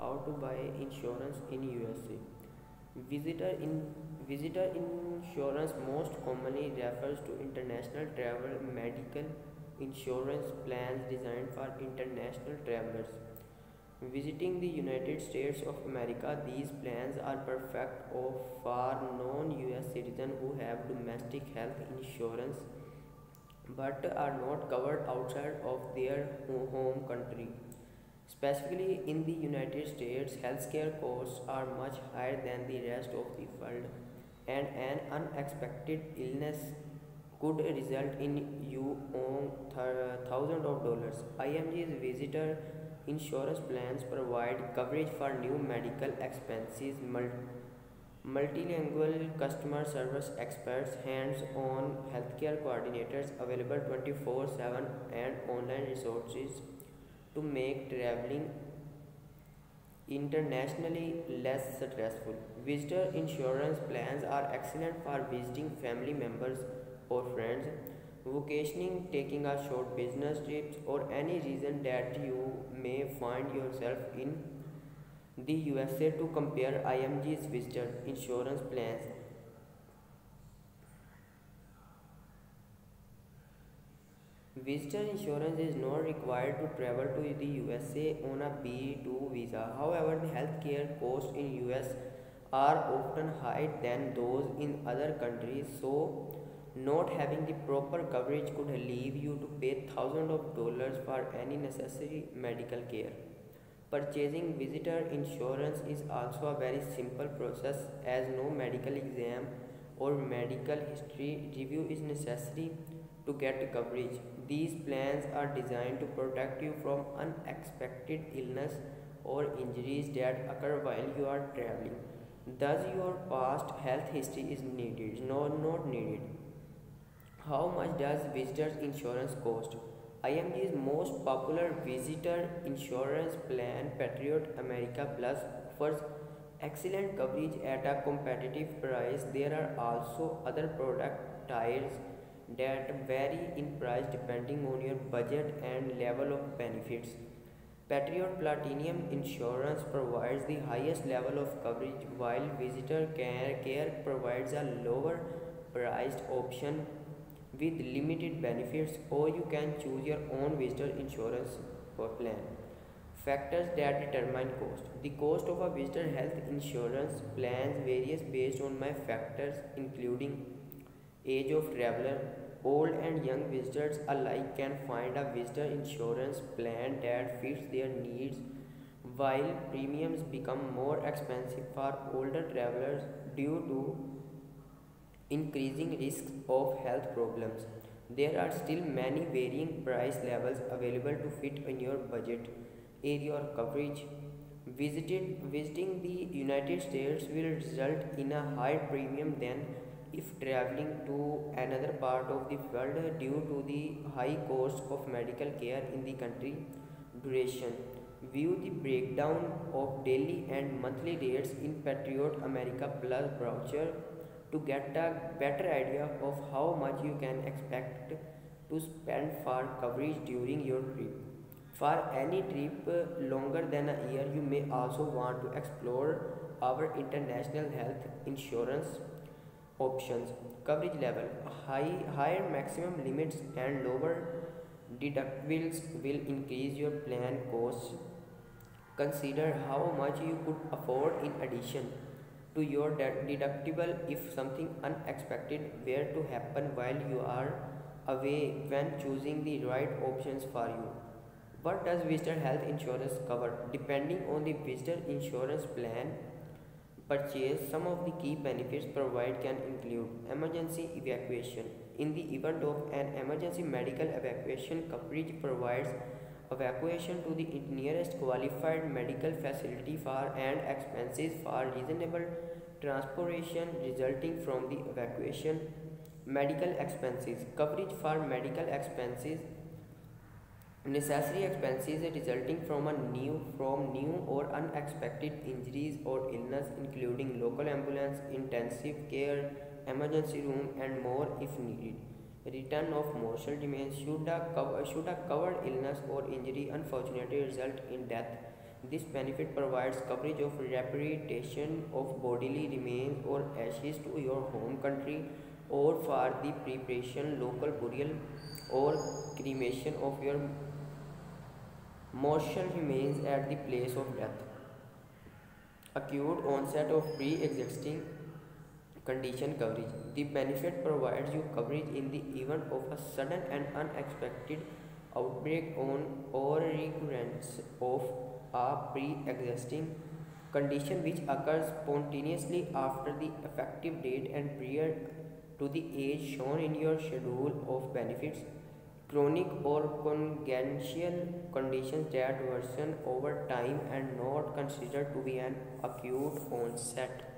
how to buy insurance in USA. Visitor in Visitor insurance most commonly refers to international travel medical insurance plans designed for international travelers visiting the United States of America. These plans are perfect for non-US citizens who have domestic health insurance but are not covered outside of their home country. Specifically in the United States, healthcare costs are much higher than the rest of the world, and an unexpected illness could result in you owing thousands of dollars. IMG's visitor insurance plans provide coverage for new medical expenses, multilingual customer service experts, hands-on healthcare coordinators available 24/7, and online resources to make traveling internationally less stressful. Visitor insurance plans are excellent for visiting family members or friends, vacationing, taking a short business trips, or any reason that you may find yourself in the USA. To compare IMG's visitor insurance plans, visitor insurance is not required to travel to the USA on a B2 visa. However, the healthcare costs in US are often higher than those in other countries, so not having the proper coverage could leave you to pay thousands of dollars for any necessary medical care. Purchasing visitor insurance is also a very simple process as no medical exam or medical history review is necessary to get coverage. These plans are designed to protect you from unexpected illness or injuries that occur while you are traveling. Thus, your past health history is needed, not needed. How much does visitors insurance cost? IMG's most popular visitor insurance plan, Patriot America Plus, offers excellent coverage at a competitive price. There are also other product tiers that vary in price depending on your budget and level of benefits. Patriot Platinum Insurance provides the highest level of coverage, while Visitor Care provides a lower priced option with limited benefits, or you can choose your own visitor insurance plan. Factors that determine cost. The cost of a visitor health insurance plans varies based on my factors including age of traveler. Old and young visitors alike can find a visitor insurance plan that fits their needs, while premiums become more expensive for older travelers due to increasing risks of health problems. There are still many varying price levels available to fit in your budget, area, or coverage. Visiting the United States will result in a higher premium than if traveling to another part of the world due to the high cost of medical care in the country. Duration. View the breakdown of daily and monthly rates in Patriot America Plus brochure to get a better idea of how much you can expect to spend for coverage during your trip. For any trip longer than a year, you may also want to explore our international health insurance options. Coverage level. Higher maximum limits and lower deductibles will increase your plan costs. Consider how much you could afford in addition to your deductible if something unexpected were to happen while you are away when choosing the right options for you. What does visitor health insurance cover? Depending on the visitor insurance plan purchase, some of the key benefits provided can include emergency evacuation. In the event of an emergency medical evacuation, coverage provides evacuation to the nearest qualified medical facility for and expenses for reasonable transportation resulting from the evacuation. Medical expenses. Coverage for medical expenses, necessary expenses resulting from new or unexpected injuries or illness, including local ambulance, intensive care, emergency room, and more if needed. Return of moral remains should a covered illness or injury unfortunately result in death. This benefit provides coverage of repatriation of bodily remains or ashes to your home country, or for the preparation, local burial, or cremation of your mortal remains at the place of death. Acute onset of pre-existing condition coverage. The benefit provides you coverage in the event of a sudden and unexpected outbreak on or recurrence of a pre-existing condition which occurs spontaneously after the effective date and prior to the age shown in your schedule of benefits. Chronic or congenital conditions that worsen over time and not considered to be an acute onset.